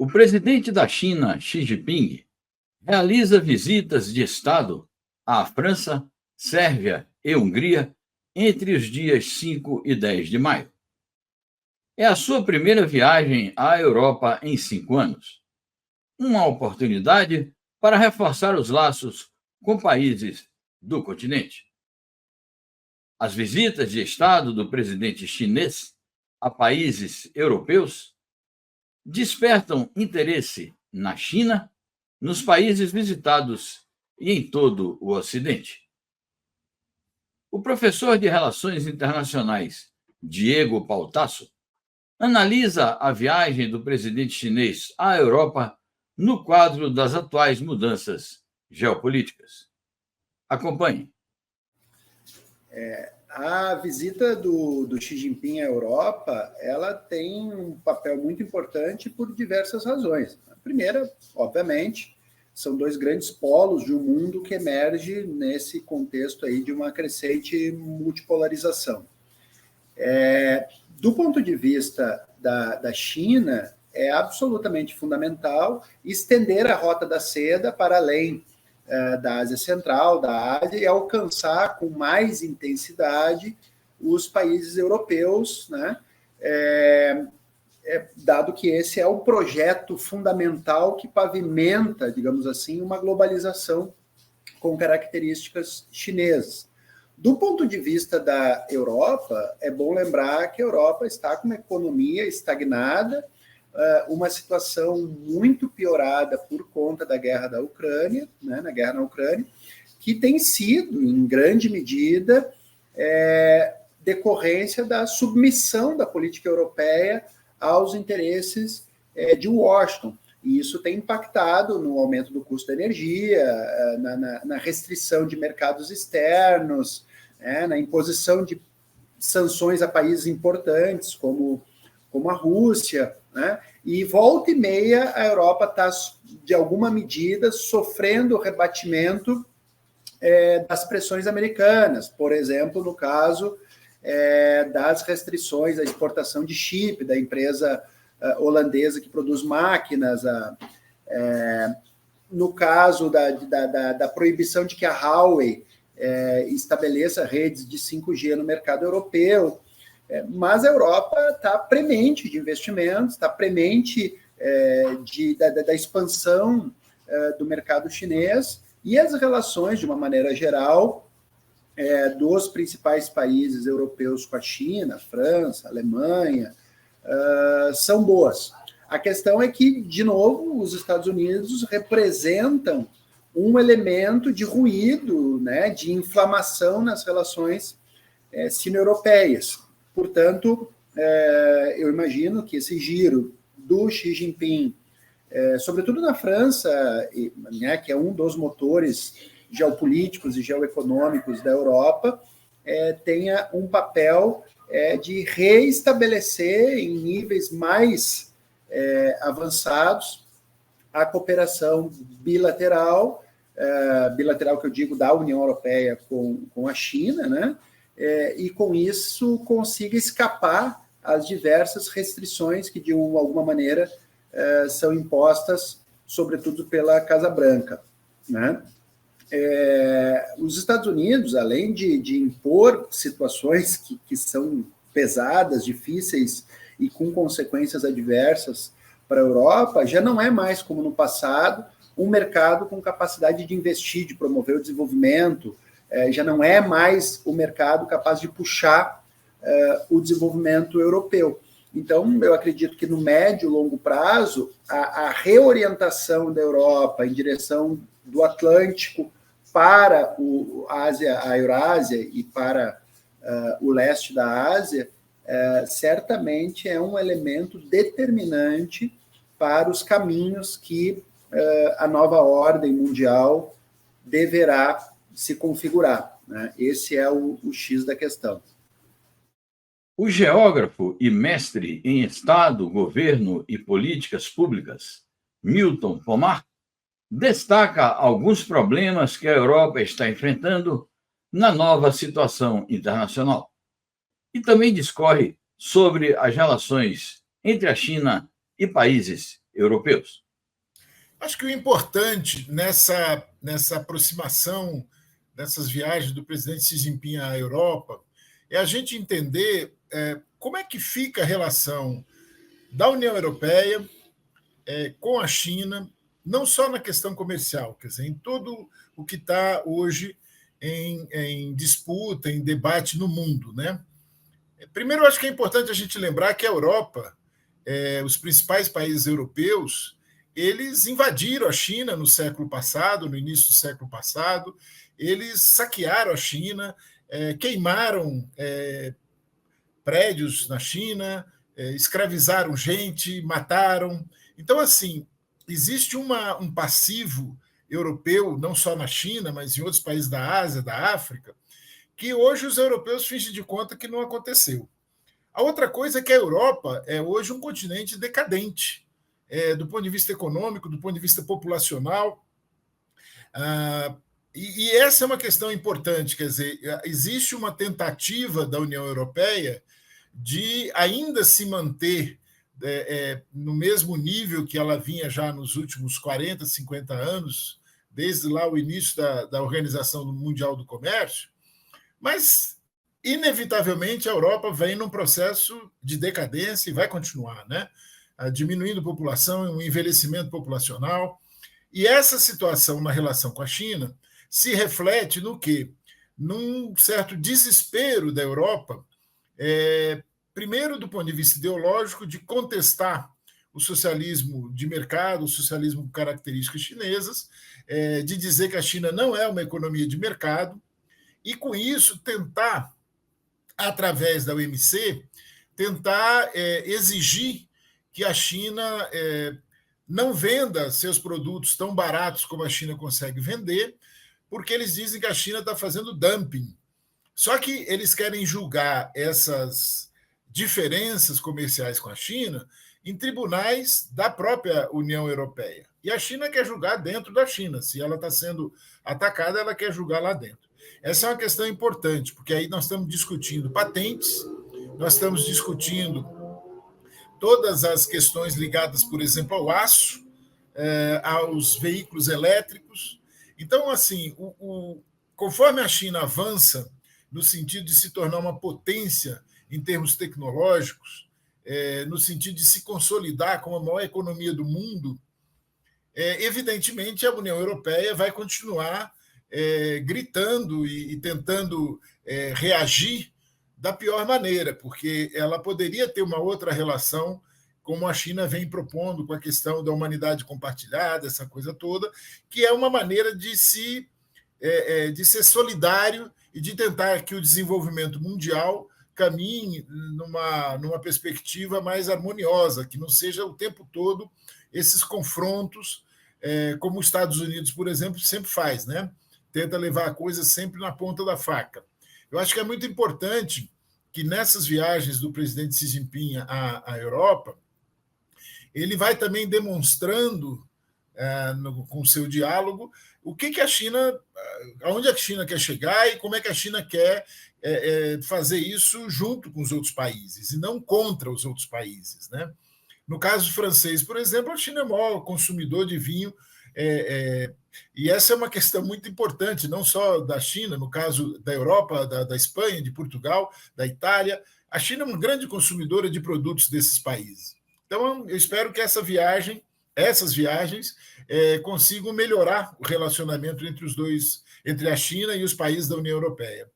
O presidente da China, Xi Jinping, realiza visitas de Estado à França, Sérvia e Hungria entre os dias 5 e 10 de maio. É a sua primeira viagem à Europa em 5 anos. Uma oportunidade para reforçar os laços com países do continente. As visitas de Estado do presidente chinês a países europeus despertam interesse na China, nos países visitados e em todo o Ocidente. O professor de Relações Internacionais, Diego Pautasso, analisa a viagem do presidente chinês à Europa no quadro das atuais mudanças geopolíticas. Acompanhe. A visita do Xi Jinping à Europa, ela tem um papel muito importante por diversas razões. A primeira, obviamente, são dois grandes polos de um mundo que emerge nesse contexto aí de uma crescente multipolarização. Do ponto de vista da China, é absolutamente fundamental estender a Rota da Seda para além da Ásia Central, da Ásia, e alcançar com mais intensidade os países europeus, né? Dado que esse é o projeto fundamental que pavimenta, digamos assim, uma globalização com características chinesas. Do ponto de vista da Europa, é bom lembrar que a Europa está com uma economia estagnada, uma situação muito piorada por conta da guerra da Ucrânia, né, na guerra na Ucrânia, que tem sido, em grande medida, decorrência da submissão da política europeia aos interesses de Washington. E isso tem impactado no aumento do custo da energia, na restrição de mercados externos, na imposição de sanções a países importantes, como a Rússia, né? E volta e meia a Europa está, de alguma medida, sofrendo o rebatimento das pressões americanas, por exemplo, no caso das restrições à exportação de chip da empresa holandesa que produz máquinas, no caso da proibição de que a Huawei estabeleça redes de 5G no mercado europeu. Mas a Europa está premente de investimentos, está premente da expansão do mercado chinês, e as relações, de uma maneira geral, dos principais países europeus com a China, França, Alemanha, são boas. A questão é que, de novo, os Estados Unidos representam um elemento de ruído, né, de inflamação nas relações sino-europeias. Portanto, eu imagino que esse giro do Xi Jinping, sobretudo na França, né, que é um dos motores geopolíticos e geoeconômicos da Europa, tenha um papel de reestabelecer em níveis mais avançados a cooperação bilateral, bilateral que eu digo da União Europeia com a China, né? E com isso consiga escapar às diversas restrições que, de alguma maneira, são impostas, sobretudo pela Casa Branca, né? Os Estados Unidos, além de impor situações que são pesadas, difíceis e com consequências adversas para a Europa, já não é mais, como no passado, um mercado com capacidade de investir, de promover o desenvolvimento, já não é mais o mercado capaz de puxar o desenvolvimento europeu. Então, eu acredito que no médio e longo prazo, a reorientação da Europa em direção do Atlântico para a Eurásia e para o leste da Ásia, certamente é um elemento determinante para os caminhos que a nova ordem mundial deverá se configurar, né? Esse é o X da questão. O geógrafo e mestre em Estado, Governo e Políticas Públicas, Milton Pomar, destaca alguns problemas que a Europa está enfrentando na nova situação internacional. E também discorre sobre as relações entre a China e países europeus. Acho que o importante nessa aproximação, nessas viagens do presidente Xi Jinping à Europa, é a gente entender como é que fica a relação da União Europeia com a China, não só na questão comercial, quer dizer, em tudo o que está hoje em disputa, em debate no mundo, né? Primeiro, eu acho que é importante a gente lembrar que a Europa, os principais países europeus, eles invadiram a China no século passado, no início do século passado, eles saquearam a China, queimaram prédios na China, escravizaram gente, mataram. Então, assim, existe um passivo europeu, não só na China, mas em outros países da Ásia, da África, que hoje os europeus fingem de conta que não aconteceu. A outra coisa é que a Europa é hoje um continente decadente, do ponto de vista econômico, do ponto de vista populacional. E essa é uma questão importante, quer dizer, existe uma tentativa da União Europeia de ainda se manter no mesmo nível que ela vinha já nos últimos 40, 50 anos, desde lá o início da Organização Mundial do Comércio, mas, inevitavelmente, a Europa vem num processo de decadência e vai continuar, né? Diminuindo a população, um envelhecimento populacional. E essa situação na relação com a China se reflete no quê? Num certo desespero da Europa, primeiro, do ponto de vista ideológico, de contestar o socialismo de mercado, o socialismo com características chinesas, de dizer que a China não é uma economia de mercado, e, com isso, tentar, através da OMC, tentar exigir que a China não venda seus produtos tão baratos como a China consegue vender, porque eles dizem que a China está fazendo dumping. Só que eles querem julgar essas diferenças comerciais com a China em tribunais da própria União Europeia. E a China quer julgar dentro da China. Se ela está sendo atacada, ela quer julgar lá dentro. Essa é uma questão importante, porque aí nós estamos discutindo patentes, nós estamos discutindo todas as questões ligadas, por exemplo, ao aço, aos veículos elétricos. Então, assim, conforme a China avança no sentido de se tornar uma potência em termos tecnológicos, no sentido de se consolidar como a maior economia do mundo, evidentemente a União Europeia vai continuar gritando e tentando reagir da pior maneira, porque ela poderia ter uma outra relação, como a China vem propondo com a questão da humanidade compartilhada, essa coisa toda, que é uma maneira de ser solidário e de tentar que o desenvolvimento mundial caminhe numa perspectiva mais harmoniosa, que não seja o tempo todo esses confrontos, como os Estados Unidos, por exemplo, sempre faz, né? Tenta levar a coisa sempre na ponta da faca. Eu acho que é muito importante que nessas viagens do presidente Xi Jinping à Europa, ele vai também demonstrando, com o seu diálogo, o que a China, aonde a China quer chegar e como é que a China quer fazer isso junto com os outros países e não contra os outros países, né? No caso francês, por exemplo, a China é o maior consumidor de vinho, e essa é uma questão muito importante, não só da China, no caso da Europa, da Espanha, de Portugal, da Itália. A China é uma grande consumidora de produtos desses países. Então, eu espero que essas viagens consigam melhorar o relacionamento entre a China e os países da União Europeia.